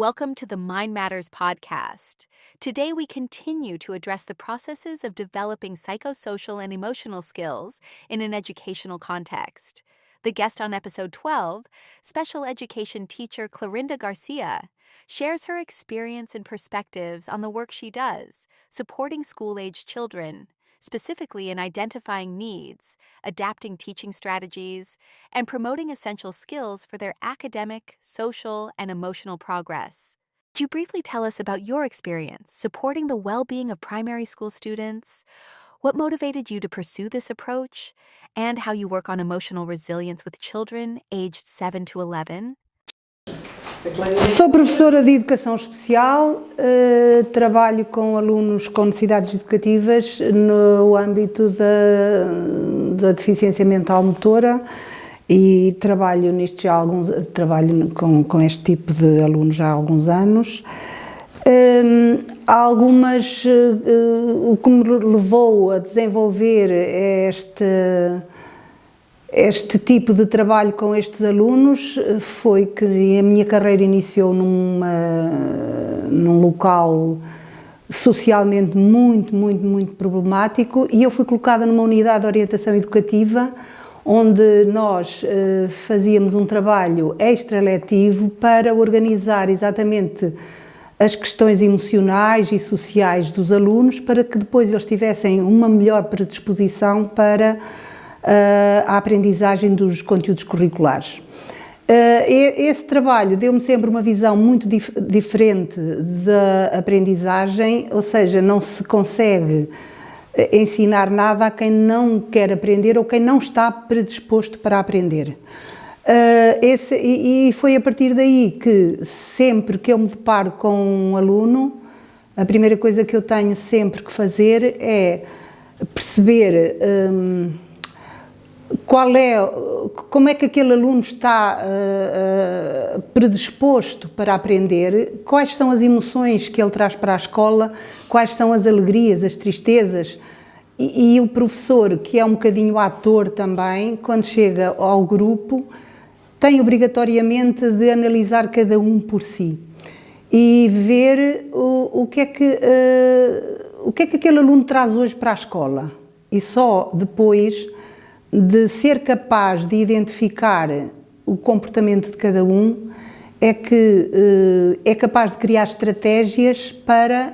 Welcome to the Mind Matters podcast. Today we continue to address the processes of developing psychosocial and emotional skills in an educational context. The guest on episode 12, special education teacher Clorinda Garcia, shares her experience and perspectives on the work she does, supporting school-age children, specifically in identifying needs, adapting teaching strategies, and promoting essential skills for their academic, social, and emotional progress. Could you briefly tell us about your experience supporting the well-being of primary school students, what motivated you to pursue this approach, and how you work on emotional resilience with children aged 7 to 11? Sou professora de Educação Especial, trabalho com alunos com necessidades educativas no âmbito da deficiência mental motora e trabalho com este tipo de alunos já há alguns anos. O que me levou a desenvolver este tipo de trabalho com estes alunos foi que a minha carreira iniciou num local socialmente muito problemático e eu fui colocada numa unidade de orientação educativa onde nós fazíamos um trabalho extraletivo para organizar exatamente as questões emocionais e sociais dos alunos para que depois eles tivessem uma melhor predisposição para a aprendizagem dos conteúdos curriculares. Esse trabalho deu-me sempre uma visão muito diferente da aprendizagem, ou seja, não se consegue ensinar nada a quem não quer aprender ou quem não está predisposto para aprender. E foi a partir daí que sempre que eu me deparo com um aluno, a primeira coisa que eu tenho sempre que fazer é perceber como é que aquele aluno está predisposto para aprender, quais são as emoções que ele traz para a escola, quais são as alegrias, as tristezas, e o professor, que é um bocadinho ator também, quando chega ao grupo, tem obrigatoriamente de analisar cada um por si e ver o que é que aquele aluno traz hoje para a escola, e só depois de ser capaz de identificar o comportamento de cada um, é que é capaz de criar estratégias para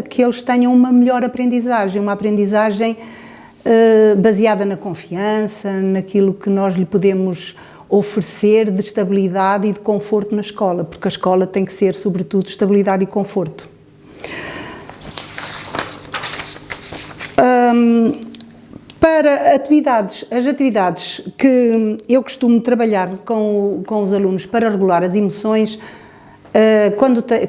que eles tenham uma melhor aprendizagem, uma aprendizagem baseada na confiança, naquilo que nós lhe podemos oferecer de estabilidade e de conforto na escola, porque a escola tem que ser, sobretudo, estabilidade e conforto. Para as atividades que eu costumo trabalhar com os alunos para regular as emoções,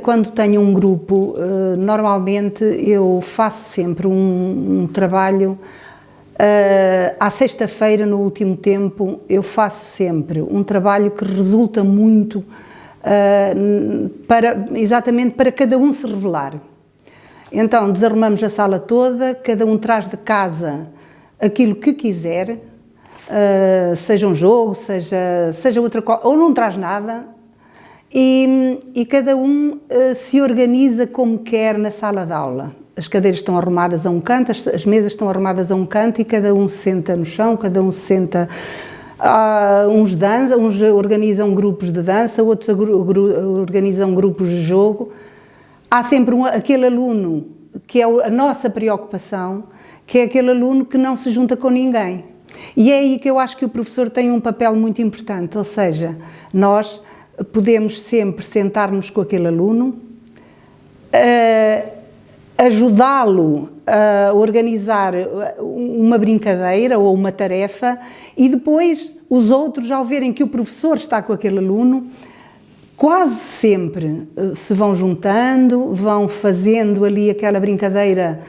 quando tenho um grupo, normalmente eu faço sempre um trabalho, à sexta-feira, no último tempo, eu faço sempre um trabalho que resulta muito exatamente para cada um se revelar. Então, desarrumamos a sala toda, cada um traz de casa aquilo que quiser, seja um jogo, seja outra coisa, ou não traz nada, e cada um se organiza como quer na sala de aula. As cadeiras estão arrumadas a um canto, as mesas estão arrumadas a um canto e cada um se senta no chão, cada um se senta... uns dançam, uns organizam grupos de dança, outros organizam grupos de jogo. Há sempre aquele aluno que é a nossa preocupação, que é aquele aluno que não se junta com ninguém. E é aí que eu acho que o professor tem um papel muito importante, ou seja, nós podemos sempre sentar-nos com aquele aluno, ajudá-lo a organizar uma brincadeira ou uma tarefa e depois os outros, ao verem que o professor está com aquele aluno, quase sempre se vão juntando, vão fazendo ali aquela brincadeira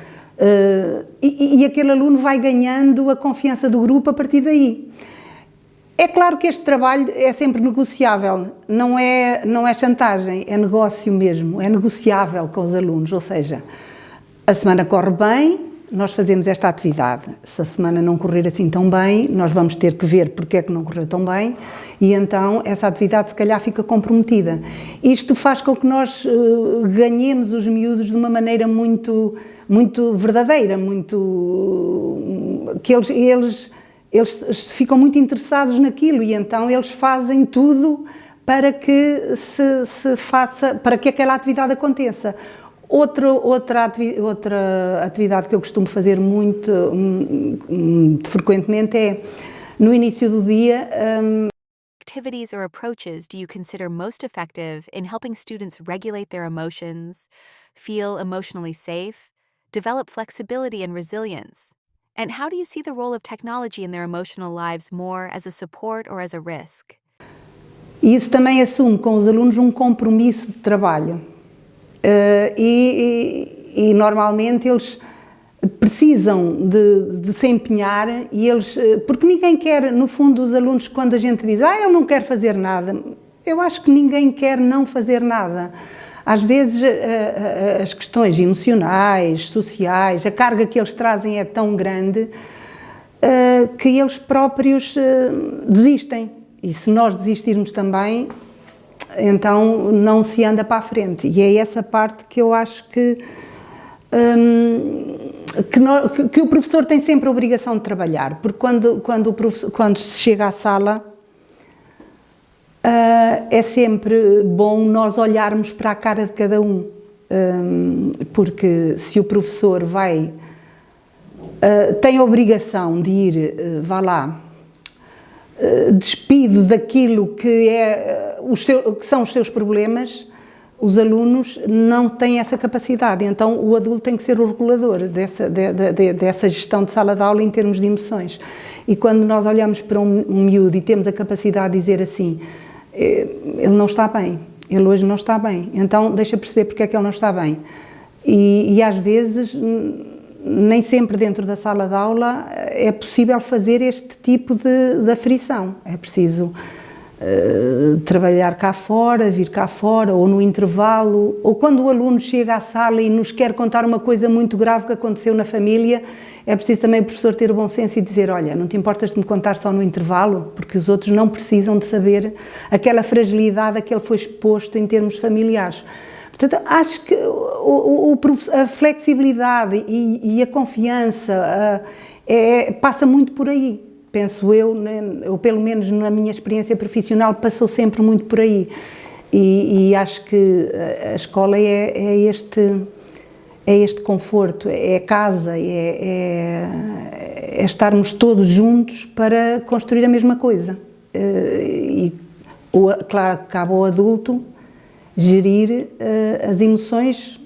e aquele aluno vai ganhando a confiança do grupo a partir daí. É claro que este trabalho é sempre negociável, não é chantagem, é negociável com os alunos, ou seja, a semana corre bem, nós fazemos esta atividade. Se a semana não correr assim tão bem, nós vamos ter que ver porque é que não correu tão bem e então essa atividade se calhar fica comprometida. Isto faz com que nós ganhemos os miúdos de uma maneira muito verdadeira, que eles ficam muito interessados naquilo e então eles fazem tudo para que se faça, para que aquela atividade aconteça. Outra atividade que eu costumo fazer muito frequentemente é, no início do dia... Activities or approaches do you consider most effective in helping students regulate their emotions, feel emotionally safe, develop flexibility and resilience? And how do you see the role of technology in their emotional lives more as a support or as a risk? E isso também assume com os alunos um compromisso de trabalho. E normalmente eles precisam de se empenhar e porque ninguém quer, no fundo, os alunos, quando a gente diz eu não quero fazer nada, eu acho que ninguém quer não fazer nada. Às vezes as questões emocionais, sociais, a carga que eles trazem é tão grande que eles próprios desistem. E se nós desistirmos também, então não se anda para a frente. E é essa parte que eu acho que o professor tem sempre a obrigação de trabalhar, porque quando se chega à sala, é sempre bom nós olharmos para a cara de cada um, porque se o professor tem a obrigação de ir, despido daquilo que são os seus problemas, os alunos não têm essa capacidade, então o adulto tem que ser o regulador dessa gestão de sala de aula em termos de emoções. E quando nós olhamos para um miúdo e temos a capacidade de dizer assim, ele não está bem, ele hoje não está bem, então deixa perceber porque é que ele não está bem. E às vezes, nem sempre dentro da sala de aula é possível fazer este tipo de aflição, é preciso trabalhar cá fora, vir cá fora, ou no intervalo, ou quando o aluno chega à sala e nos quer contar uma coisa muito grave que aconteceu na família, é preciso também o professor ter o bom senso e dizer, olha, não te importas de me contar só no intervalo, porque os outros não precisam de saber aquela fragilidade a que ele foi exposto em termos familiares. Portanto, acho que a flexibilidade e a confiança passa muito por aí. Penso eu, ou pelo menos na minha experiência profissional, passou sempre muito por aí. E acho que a escola é este conforto, é a casa, é estarmos todos juntos para construir a mesma coisa. Claro, cabe ao adulto gerir as emoções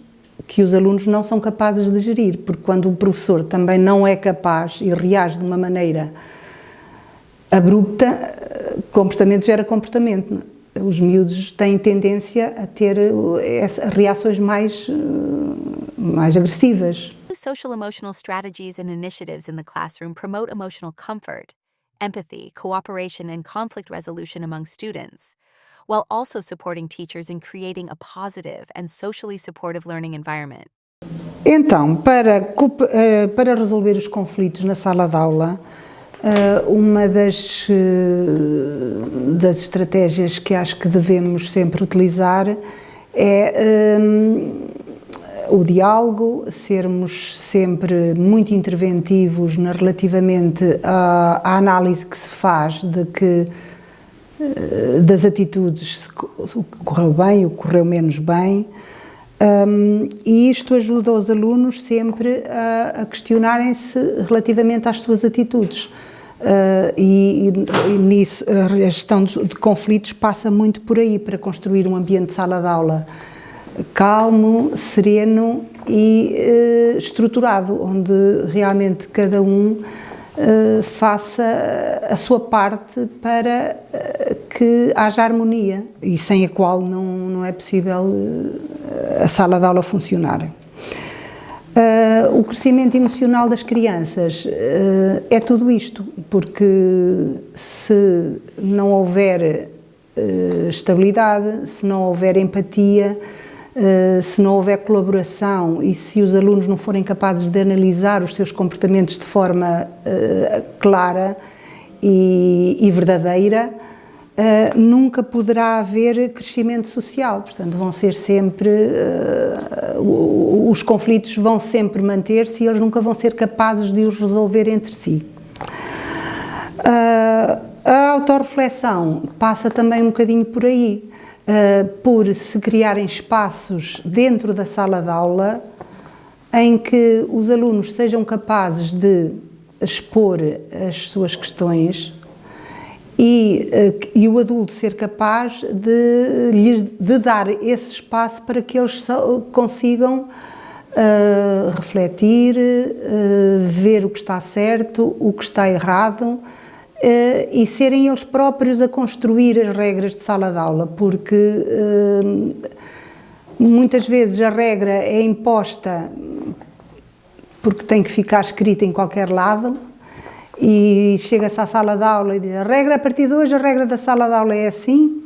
que os alunos não são capazes de gerir, porque quando o professor também não é capaz e reage de uma maneira abrupta, comportamento gera comportamento. Os miúdos têm tendência a ter reações mais agressivas. Social emotional strategies and initiatives in the classroom promote emotional comfort, empathy, cooperation, and conflict resolution among students, while also supporting teachers in creating a positive and socially supportive learning environment. Então, para resolver os conflitos na sala de aula, uma das estratégias que acho que devemos sempre utilizar é o diálogo, sermos sempre muito interventivos relativamente à análise que se faz das atitudes, o que correu bem, o que correu menos bem, e isto ajuda os alunos sempre a questionarem-se relativamente às suas atitudes. E nisso a gestão de conflitos passa muito por aí, para construir um ambiente de sala de aula calmo, sereno e estruturado, onde realmente cada um faça a sua parte para que haja harmonia, e sem a qual não é possível a sala de aula funcionar. O crescimento emocional das crianças é tudo isto, porque se não houver estabilidade, se não houver empatia, se não houver colaboração e se os alunos não forem capazes de analisar os seus comportamentos de forma clara e verdadeira, nunca poderá haver crescimento social. Portanto, vão ser sempre, os conflitos vão sempre manter-se e eles nunca vão ser capazes de os resolver entre si. A autorreflexão passa também um bocadinho por aí, por se criarem espaços dentro da sala de aula em que os alunos sejam capazes de expor as suas questões e o adulto ser capaz de dar esse espaço para que eles consigam refletir, ver o que está certo, o que está errado, e serem eles próprios a construir as regras de sala de aula, porque muitas vezes a regra é imposta porque tem que ficar escrita em qualquer lado, e chega-se à sala de aula e diz: a regra a partir de hoje, a regra da sala de aula é assim,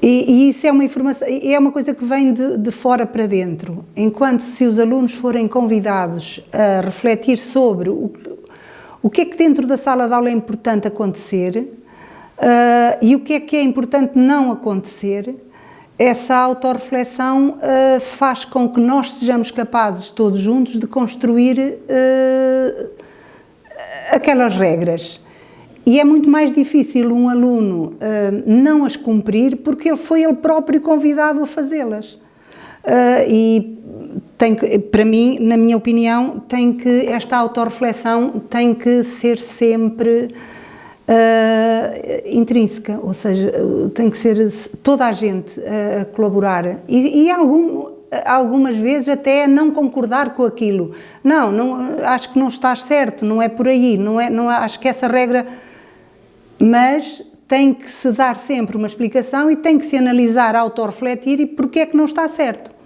e isso é uma informação, é uma coisa que vem de fora para dentro, enquanto se os alunos forem convidados a refletir sobre o que é que dentro da sala de aula é importante acontecer e o que é importante não acontecer, essa autorreflexão faz com que nós sejamos capazes, todos juntos, de construir aquelas regras. E é muito mais difícil um aluno não as cumprir porque foi ele próprio convidado a fazê-las. E para mim, na minha opinião, esta autorreflexão tem que ser sempre intrínseca, ou seja, tem que ser toda a gente a colaborar e algumas vezes até a não concordar com aquilo. Não, acho que não estás certo, não é por aí, não acho que essa regra, mas tem que se dar sempre uma explicação e tem que se analisar, autorrefletir e porque é que não está certo.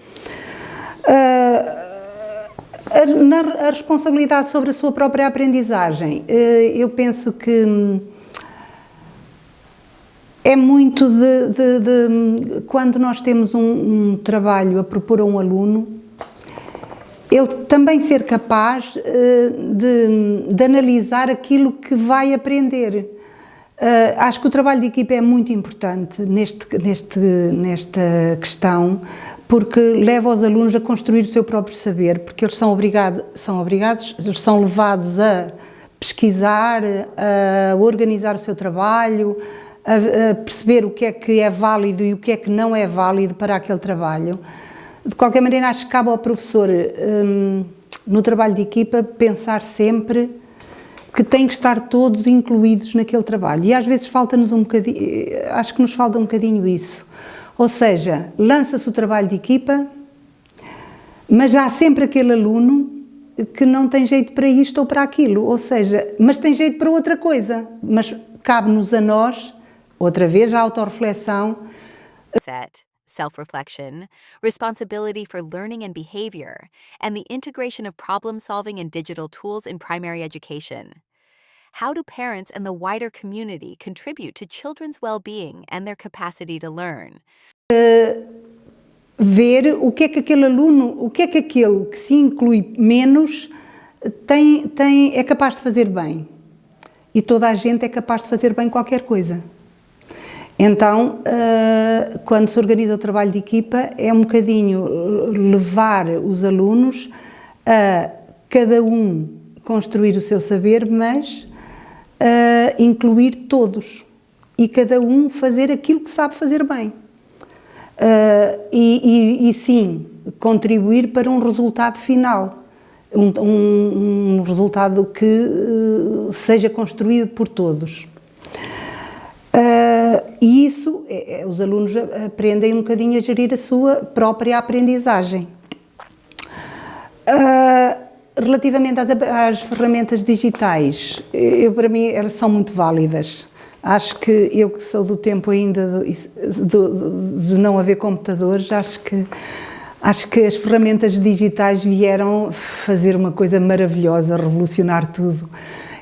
A responsabilidade sobre a sua própria aprendizagem, eu penso que é muito quando nós temos um trabalho a propor a um aluno, ele também ser capaz de analisar aquilo que vai aprender. Acho que o trabalho de equipa é muito importante nesta questão, porque leva os alunos a construir o seu próprio saber, porque eles são levados a pesquisar, a organizar o seu trabalho, a perceber o que é válido e o que é que não é válido para aquele trabalho. De qualquer maneira, acho que cabe ao professor, no trabalho de equipa, pensar sempre que têm que estar todos incluídos naquele trabalho. E às vezes falta-nos um bocadinho, acho que nos falta um bocadinho isso. Ou seja, lança-se o trabalho de equipa, mas há sempre aquele aluno que não tem jeito para isto ou para aquilo, ou seja, mas tem jeito para outra coisa, mas cabe-nos a nós, outra vez, a autorreflexão. Self-reflection, responsibility for learning and behavior, and the integration of problem-solving and digital tools in primary education. How do parents and the wider community contribute to children's well-being and their capacity to learn? Ver o que é que aquele aluno, o que é que aquele que se inclui menos é capaz de fazer bem. E toda a gente é capaz de fazer bem qualquer coisa. Então, quando se organiza o trabalho de equipa, é um bocadinho levar os alunos a cada um construir o seu saber, mas incluir todos e cada um fazer aquilo que sabe fazer bem. E sim, contribuir para um resultado final, um resultado que seja construído por todos. E isso, os alunos aprendem um bocadinho a gerir a sua própria aprendizagem. Relativamente às ferramentas digitais, para mim elas são muito válidas. Acho que eu que sou do tempo ainda de não haver computadores, acho que as ferramentas digitais vieram fazer uma coisa maravilhosa, revolucionar tudo.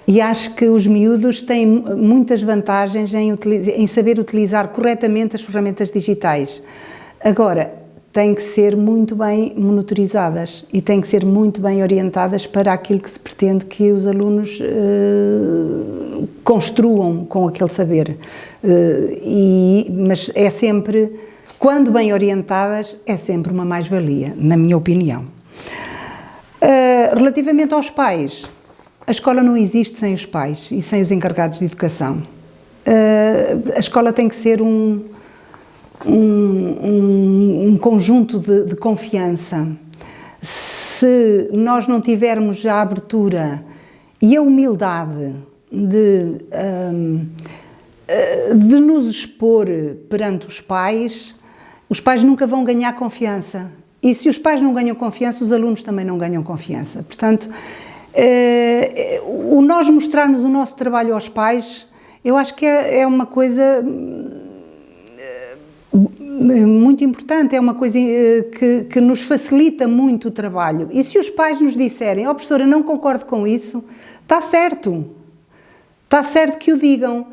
E acho que os miúdos têm muitas vantagens em saber utilizar corretamente as ferramentas digitais. Agora, têm que ser muito bem monitorizadas e têm que ser muito bem orientadas para aquilo que se pretende que os alunos construam com aquele saber. Mas é sempre, quando bem orientadas, é sempre uma mais-valia, na minha opinião. Relativamente aos pais, a escola não existe sem os pais e sem os encarregados de educação. A escola tem que ser um conjunto de confiança. Se nós não tivermos a abertura e a humildade de nos expor perante os pais nunca vão ganhar confiança. E se os pais não ganham confiança, os alunos também não ganham confiança. Portanto, o nós mostrarmos o nosso trabalho aos pais, eu acho que é uma coisa muito importante, é uma coisa que nos facilita muito o trabalho. E se os pais nos disserem, professora, não concordo com isso, está certo que o digam,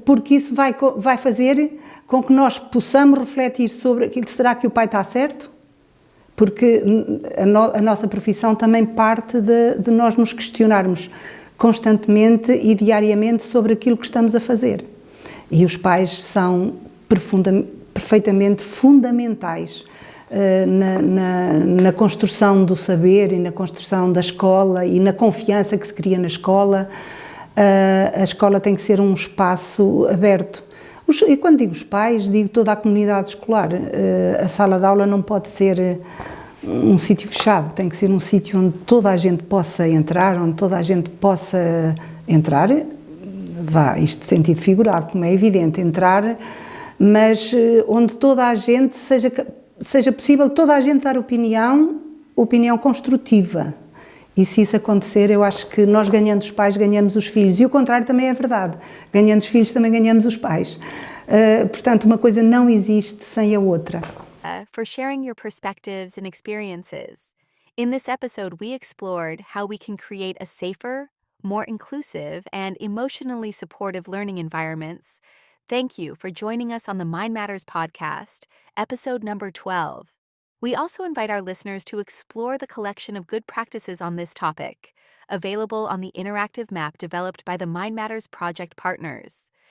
porque isso vai fazer com que nós possamos refletir sobre aquilo. Será que o pai está certo? Porque a nossa profissão também parte de nós nos questionarmos constantemente e diariamente sobre aquilo que estamos a fazer. E os pais são perfeitamente fundamentais na construção do saber e na construção da escola e na confiança que se cria na escola. A escola tem que ser um espaço aberto. E quando digo os pais, digo toda a comunidade escolar. A sala de aula não pode ser um sítio fechado, tem que ser um sítio onde toda a gente possa entrar, isto de sentido figurado, como é evidente, entrar, mas onde toda a gente seja possível toda a gente dar opinião construtiva. E se isso acontecer, eu acho que nós, ganhando os pais, ganhamos os filhos. E o contrário também é verdade. Ganhando os filhos, também ganhamos os pais. Portanto, uma coisa não existe sem a outra. For sharing your perspectives and experiences. In this episode, we explored how we can create a safer, more inclusive, and emotionally supportive learning environments. Thank you for joining us on the Mind Matters podcast, episode number 12. We also invite our listeners to explore the collection of good practices on this topic, available on the interactive map developed by the Mind Matters project partners.